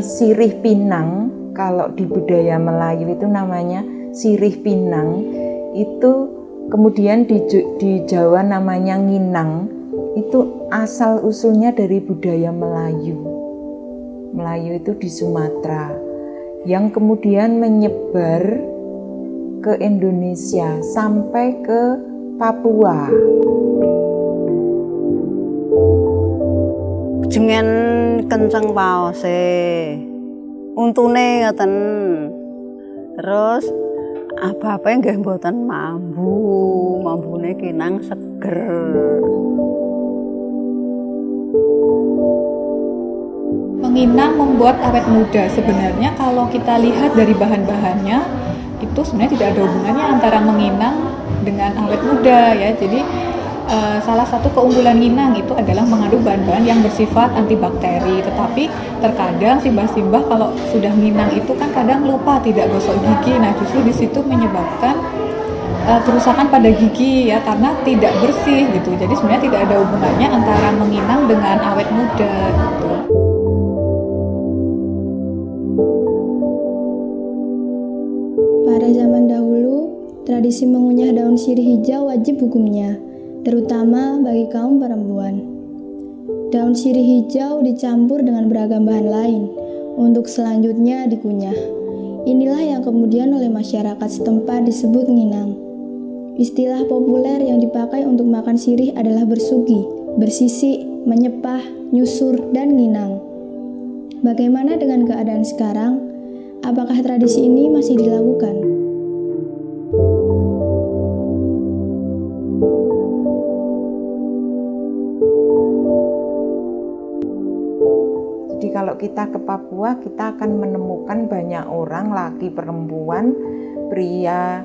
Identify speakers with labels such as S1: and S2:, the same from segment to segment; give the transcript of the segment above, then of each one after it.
S1: sirih pinang, kalau di budaya Melayu itu namanya sirih pinang, itu kemudian di Jawa namanya nginang, itu asal usulnya dari budaya Melayu. Melayu itu di Sumatera, yang kemudian menyebar ke Indonesia sampai ke Papua.
S2: Jengen kenceng waose, untune ngoten. Terus apa-apa nggih mboten mambune kinang seger.
S3: Menginang membuat awet muda. Sebenarnya kalau kita lihat dari bahan-bahannya, itu sebenarnya tidak ada hubungannya antara menginang dengan awet muda ya. Jadi salah satu keunggulan nginang itu adalah mengandung bahan-bahan yang bersifat antibakteri. Tetapi terkadang simbah-simbah kalau sudah nginang itu kan kadang lupa tidak gosok gigi. Nah justru di situ menyebabkan kerusakan pada gigi ya, karena tidak bersih gitu. Jadi sebenarnya tidak ada hubungannya antara menginang dengan awet muda gitu.
S4: Pada zaman dahulu, tradisi mengunyah daun sirih hijau wajib hukumnya, terutama bagi kaum perempuan. Daun sirih hijau dicampur dengan beragam bahan lain untuk selanjutnya dikunyah. Inilah yang kemudian oleh masyarakat setempat disebut nginang. Istilah populer yang dipakai untuk makan sirih adalah bersugi, bersisik, menyepah, nyusur, dan nginang. Bagaimana dengan keadaan sekarang? Apakah tradisi ini masih dilakukan?
S1: Jadi kalau kita ke Papua, kita akan menemukan banyak orang, laki, perempuan, pria,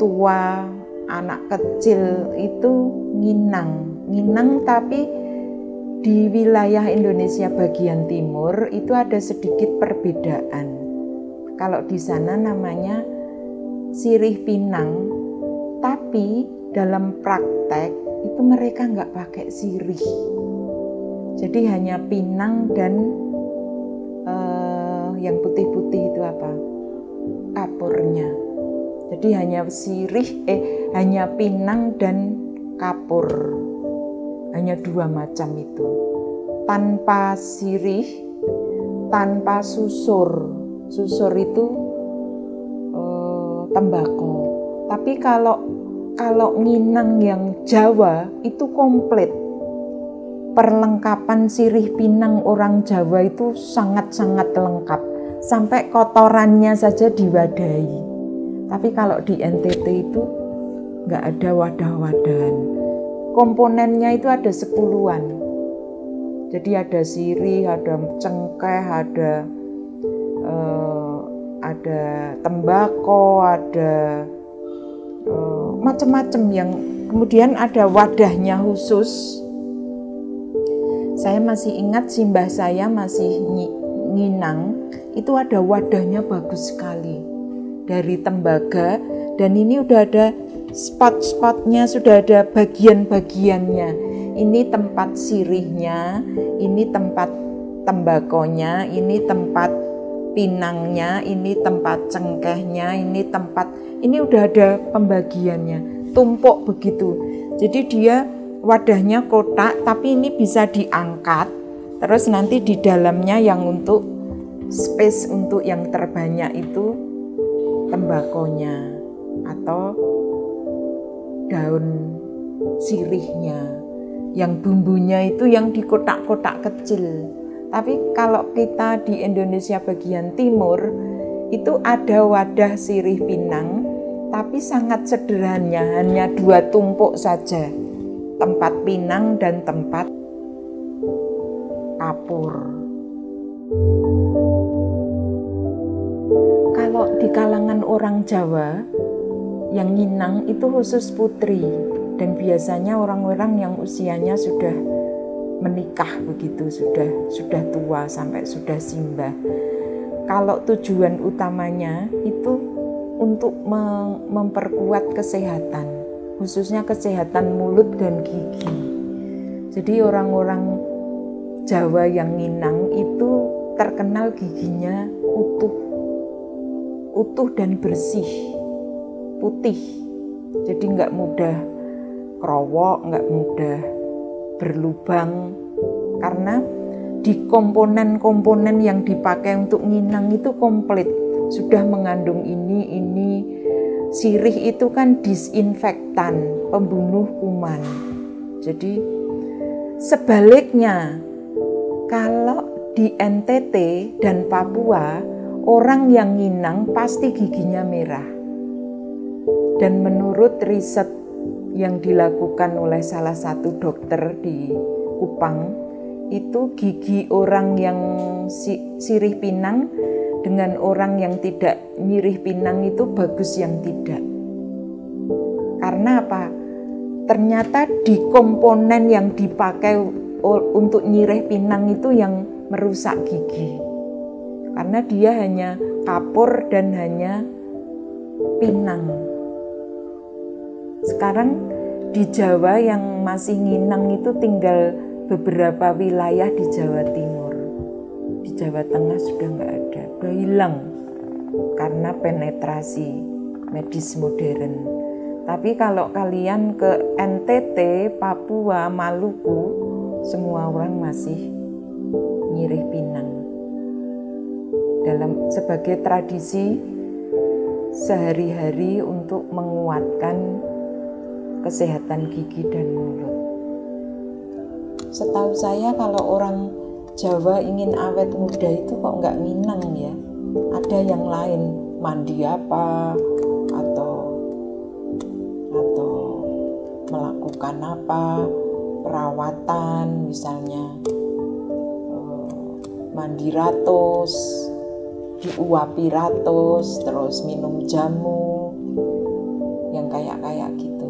S1: tua, anak kecil itu nginang tapi di wilayah Indonesia bagian timur itu ada sedikit perbedaan. Kalau di sana namanya sirih pinang, tapi dalam praktek itu mereka nggak pakai sirih. Jadi hanya pinang dan yang putih-putih itu apa? Kapurnya. Jadi hanya pinang dan kapur. Hanya dua macam itu, tanpa sirih, tanpa susur. Susur itu tembakau. Tapi kalau nginang yang Jawa itu komplit. Perlengkapan sirih pinang orang Jawa itu sangat-sangat lengkap. Sampai kotorannya saja diwadahi. Tapi kalau di NTT itu nggak ada wadah-wadahan. Komponennya itu ada 10-an. Jadi ada sirih, ada cengkeh, ada tembakau, ada macam-macam yang kemudian ada wadahnya khusus. Saya masih ingat simbah saya masih nginang, itu ada wadahnya bagus sekali dari tembaga, dan ini udah ada spot-spotnya, sudah ada bagian-bagiannya. Ini tempat sirihnya, ini tempat tembakonya, ini tempat pinangnya, ini tempat cengkehnya, ini udah ada pembagiannya, tumpuk begitu. Jadi dia wadahnya kotak, tapi ini bisa diangkat, terus nanti di dalamnya yang untuk space untuk yang terbanyak itu tembakonya atau daun sirihnya, yang bumbunya itu yang di kotak-kotak kecil. Tapi kalau kita di Indonesia bagian timur itu ada wadah sirih pinang, tapi sangat sederhana, hanya 2 tumpuk saja, tempat pinang dan tempat kapur. Kalau di kalangan orang Jawa yang nginang itu khusus putri, dan biasanya orang-orang yang usianya sudah menikah begitu, sudah tua sampai sudah simbah. Kalau tujuan utamanya itu untuk memperkuat kesehatan, khususnya kesehatan mulut dan gigi. Jadi orang-orang Jawa yang nginang itu terkenal giginya utuh dan bersih, putih. Jadi nggak mudah kerowok, nggak mudah berlubang, karena di komponen-komponen yang dipakai untuk nginang itu komplit, sudah mengandung ini. Sirih itu kan disinfektan, pembunuh kuman. Jadi sebaliknya, kalau di NTT dan Papua, orang yang nginang pasti giginya merah. Dan menurut riset yang dilakukan oleh salah satu dokter di Kupang, itu gigi orang yang sirih pinang dengan orang yang tidak nyirih pinang itu bagus yang tidak. Karena apa? Ternyata di komponen yang dipakai untuk nyirih pinang itu yang merusak gigi. Karena dia hanya kapur dan hanya pinang. Sekarang di Jawa yang masih nginang itu tinggal beberapa wilayah di Jawa Timur. Di Jawa Tengah sudah nggak ada, sudah hilang karena penetrasi medis modern. Tapi kalau kalian ke NTT, Papua, Maluku, semua orang masih nyirih pinang. Sebagai tradisi sehari-hari untuk menguatkan kesehatan gigi dan mulut. Setahu saya kalau orang Jawa ingin awet muda itu kok nggak nginang ya. Ada yang lain, mandi apa atau melakukan apa, perawatan misalnya, mandi ratus, diuapi ratus, terus minum jamu yang kayak gitu.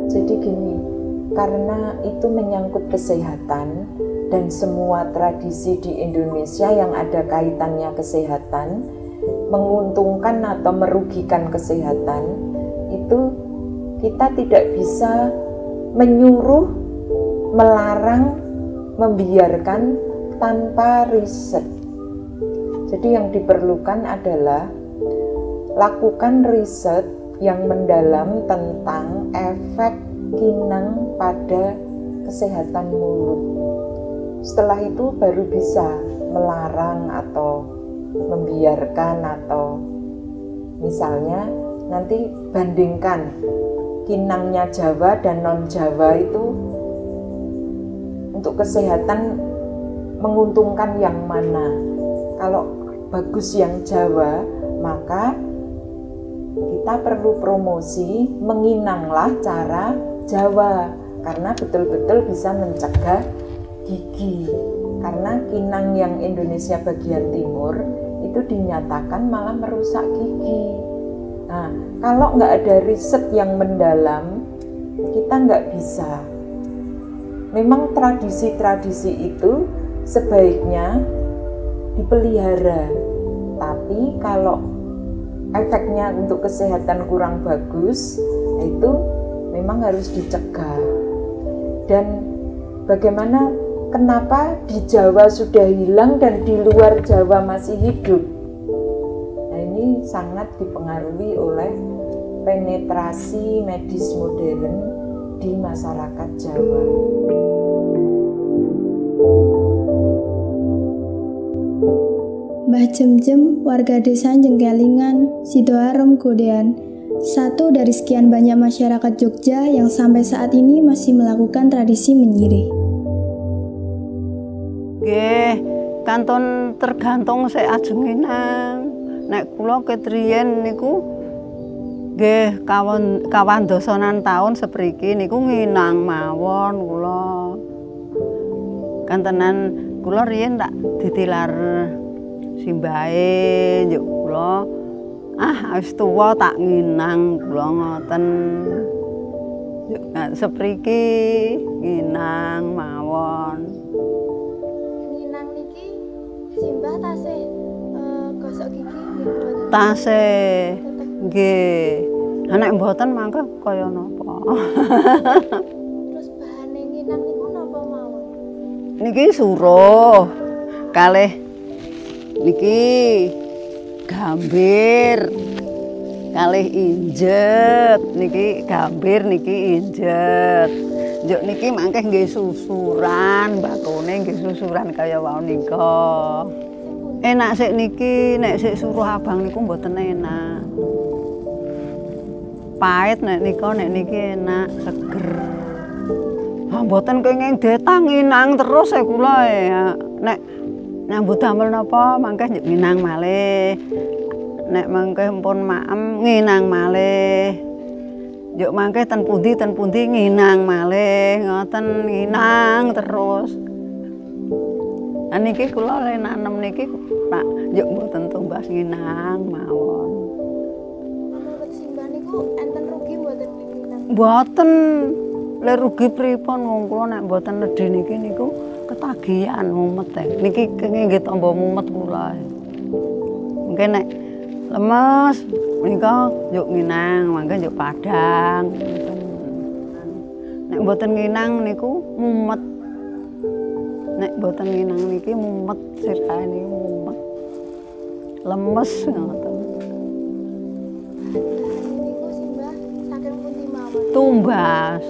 S1: Jadi gini, karena itu menyangkut kesehatan dan semua tradisi di Indonesia yang ada kaitannya kesehatan, menguntungkan atau merugikan kesehatan, itu kita tidak bisa menyuruh, melarang, membiarkan tanpa riset. Jadi yang diperlukan adalah lakukan riset yang mendalam tentang efek kinang pada kesehatan mulut. Setelah itu baru bisa melarang atau membiarkan, atau misalnya nanti bandingkan kinangnya Jawa dan non-Jawa itu untuk kesehatan menguntungkan yang mana. Kalau bagus yang Jawa, maka kita perlu promosi menginanglah cara Jawa, karena betul-betul bisa mencegah gigi. Karena kinang yang Indonesia bagian timur itu dinyatakan malah merusak gigi. Nah, kalau nggak ada riset yang mendalam, kita nggak bisa. Memang tradisi-tradisi itu sebaiknya dipelihara, tapi kalau efeknya untuk kesehatan kurang bagus, itu memang harus dicegah. Dan bagaimana, kenapa di Jawa sudah hilang dan di luar Jawa masih hidup? Nah, ini sangat dipengaruhi oleh penetrasi medis modern di masyarakat Jawa.
S4: Mbah Jem-Jem, warga desa Jengkelingan, Sidoarem, Godean, satu dari sekian banyak masyarakat Jogja yang sampai saat ini masih melakukan tradisi menyirih.
S2: Nggih, kanton tergantung sik ajenginan. Nek kula ketriyen niku nggih kawan dosonan taun sepriki niku nginang mawon kula. Kantenan kula riyen tak ditilar simbahe njuk kula. Wis tuwa tak nginang kula ngoten. Sepriki nginang mawon.
S4: Nginang niki simbah tasih gosok gigi nggih.
S2: Tasih nggih. Nek mboten mangke kaya napa.
S4: Terus bahane nginang niku napa mawon?
S2: niki suruh kalih niki gambir kalih injet niki gambir niki injet njuk niki mangke nggih susuran bakone nggih susuran kaya wau nika enak sik niki nek sik suruh abang niku mboten enak pahit nek niki enak seger mboten kenging detanginang terus kula nek nyambut damel napa mangke nginang malih nek mangke pun maem nginang malih njuk mangke ten pundi nginang malih ngoten nginang terus niki kula le nanem niki tak njuk mboten tumbas nginang mawon
S4: menurut Simbah niku enten rugi mboten nginang
S2: mboten le rugi pripun wong kula nek mboten nedhi niki niku ketagihan mumet niki nggih tambah mumet kula mungkin nek lemes menika njuk nginang mangke njuk padang nek mboten nginang niku mumet nek mboten nginang niki mumet sirkae niki mumet lemes ngoten
S4: niku Simbah saking pundi mawon
S2: tumbas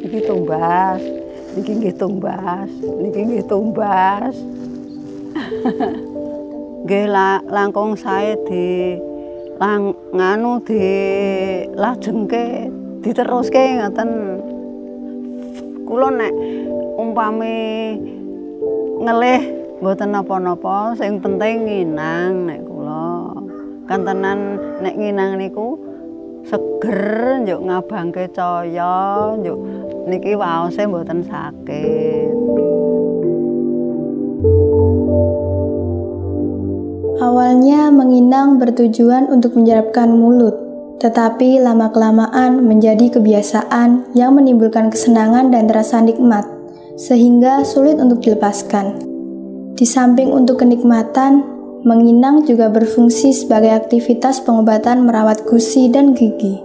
S2: niki tumbas niki nggih tumbas niki nggih tumbas nggih langkung sae di nganu di lajengke diteruske ngoten kula nek umpami ngelih mboten napa-napa sing penting nginang nek kula kan tenan nek nginang niku seger njuk ngabangke caya njuk niki waose mboten sakit.
S4: Awalnya menginang bertujuan untuk menjerapkan mulut, tetapi lama-kelamaan menjadi kebiasaan yang menimbulkan kesenangan dan terasa nikmat, sehingga sulit untuk dilepaskan. Di samping untuk kenikmatan, menginang juga berfungsi sebagai aktivitas pengobatan merawat gusi dan gigi.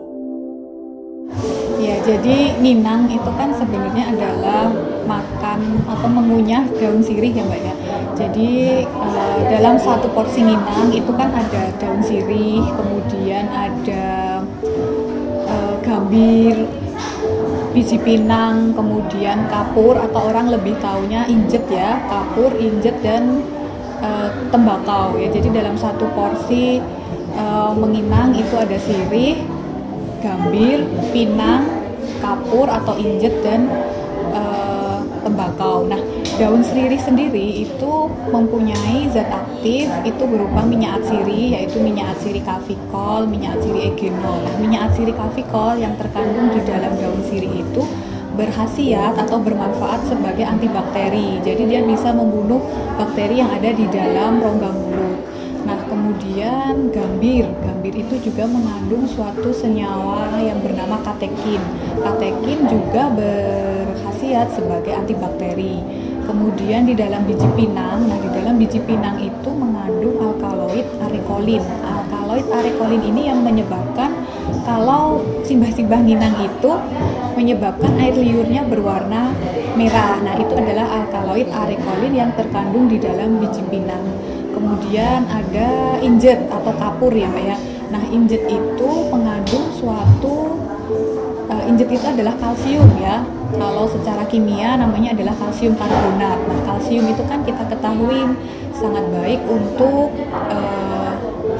S3: Ya, jadi nginang itu kan sebenarnya adalah makan atau mengunyah daun sirih ya Mbak ya. Jadi dalam satu porsi nginang itu kan ada daun sirih, kemudian ada gambir, biji pinang, kemudian kapur atau orang lebih taunya injet ya, kapur, injet dan tembakau ya. Jadi dalam satu porsi menginang itu ada sirih, gambir, pinang, kapur atau injet dan tembakau. Nah, daun sirih sendiri itu mempunyai zat aktif itu berupa minyak atsiri, yaitu minyak atsiri kafikol, minyak atsiri egenol. Nah, minyak atsiri kafikol yang terkandung di dalam daun sirih itu berkhasiat atau bermanfaat sebagai antibakteri. Jadi dia bisa membunuh bakteri yang ada di dalam rongga mulut. Nah, kemudian gambir itu juga mengandung suatu senyawa yang bernama katekin. Katekin juga berkhasiat sebagai antibakteri. Kemudian di dalam biji pinang, di dalam biji pinang itu mengandung alkaloid arekolin. Alkaloid arekolin ini yang menyebabkan kalau simbah-simbah nginang itu menyebabkan air liurnya berwarna merah. Nah, itu adalah alkaloid arekolin yang terkandung di dalam biji pinang. Kemudian ada injet atau kapur ya Mbak ya. Nah, injet itu mengandung suatu injet itu adalah kalsium ya. Kalau secara kimia namanya adalah kalsium karbonat. Nah, kalsium itu kan kita ketahui sangat baik untuk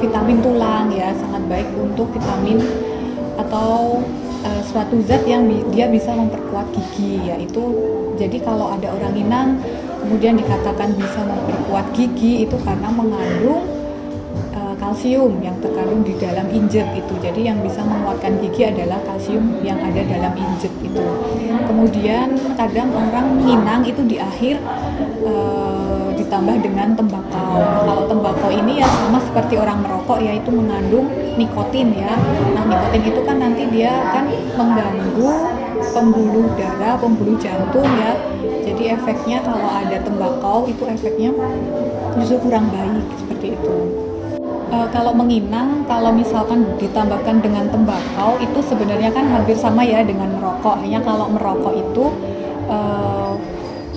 S3: vitamin tulang ya, sangat baik untuk vitamin atau suatu zat yang dia bisa memperkuat gigi yaitu. Jadi kalau ada orang inang kemudian dikatakan bisa memperkuat gigi itu karena mengandung kalsium yang terkandung di dalam injet itu. Jadi yang bisa menguatkan gigi adalah kalsium yang ada dalam injet itu. Kemudian kadang orang nginang itu di akhir ditambah dengan tembakau. Nah, kalau tembakau ini ya sama seperti orang merokok yaitu mengandung nikotin ya. Nah, nikotin itu kan nanti dia akan mengganggu pembuluh darah, pembuluh jantung ya. Jadi efeknya kalau ada tembakau itu efeknya justru kurang baik seperti itu. Kalau menginang, kalau misalkan ditambahkan dengan tembakau itu sebenarnya kan hampir sama ya dengan merokok. Hanya kalau merokok itu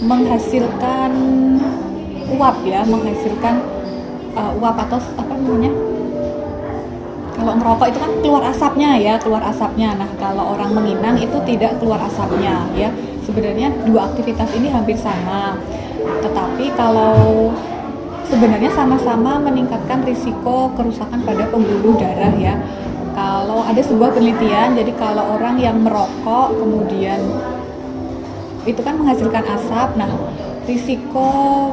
S3: menghasilkan uap ya, menghasilkan uap atau apa namanya? Kalau ngerokok itu kan keluar asapnya ya, keluar asapnya. Nah, kalau orang menginang itu tidak keluar asapnya ya. Sebenarnya dua aktivitas ini hampir sama. Tetapi kalau sebenarnya sama-sama meningkatkan risiko kerusakan pada pembuluh darah ya. Kalau ada sebuah penelitian, jadi kalau orang yang merokok kemudian itu kan menghasilkan asap. Nah, risiko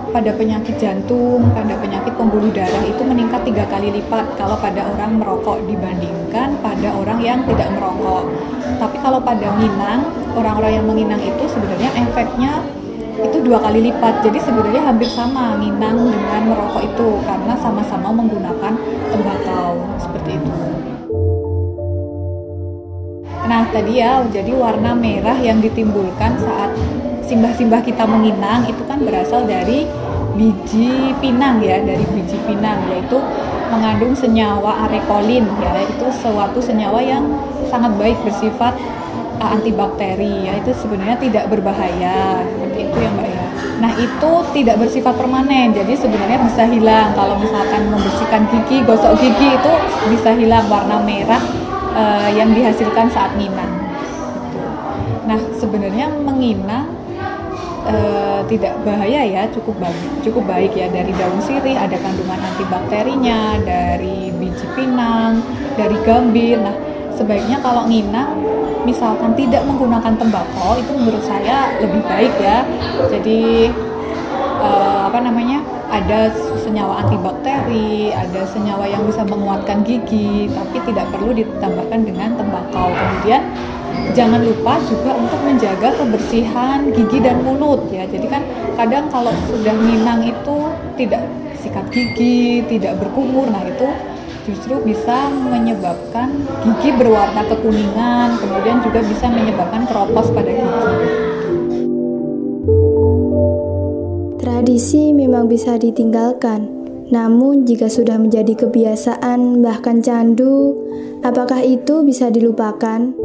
S3: pada penyakit jantung, pada penyakit pembuluh darah itu meningkat 3 kali lipat kalau pada orang merokok dibandingkan pada orang yang tidak merokok. Tapi kalau pada minang, orang-orang yang menginang itu sebenarnya efeknya itu 2 kali lipat. Jadi sebenarnya hampir sama nginang dengan merokok itu karena sama-sama menggunakan tembakau seperti itu. Nah tadi ya, jadi warna merah yang ditimbulkan saat simbah-simbah kita menginang itu kan berasal dari biji pinang ya, dari biji pinang, yaitu mengandung senyawa arekolin ya, itu suatu senyawa yang sangat baik, bersifat antibakteri ya, itu sebenarnya tidak berbahaya seperti itu ya Mbak ya. Nah itu tidak bersifat permanen, jadi sebenarnya bisa hilang kalau misalkan membersihkan gigi, gosok gigi itu bisa hilang warna merah yang dihasilkan saat nginang. Nah sebenarnya menginang tidak bahaya ya, cukup baik ya. Dari daun sirih ada kandungan antibakterinya, dari biji pinang, dari gambir. Nah sebaiknya kalau nginang misalkan tidak menggunakan tembakau itu menurut saya lebih baik ya. Jadi ada senyawa antibakteri, ada senyawa yang bisa menguatkan gigi, tapi tidak perlu ditambahkan dengan tembakau. Kemudian jangan lupa juga untuk menjaga kebersihan gigi dan mulut ya. Jadi kan kadang kalau sudah minang itu tidak sikat gigi, tidak berkumur, nah itu justru bisa menyebabkan gigi berwarna kekuningan, kemudian juga bisa menyebabkan keropos pada gigi.
S4: Tradisi memang bisa ditinggalkan, namun jika sudah menjadi kebiasaan bahkan candu, apakah itu bisa dilupakan?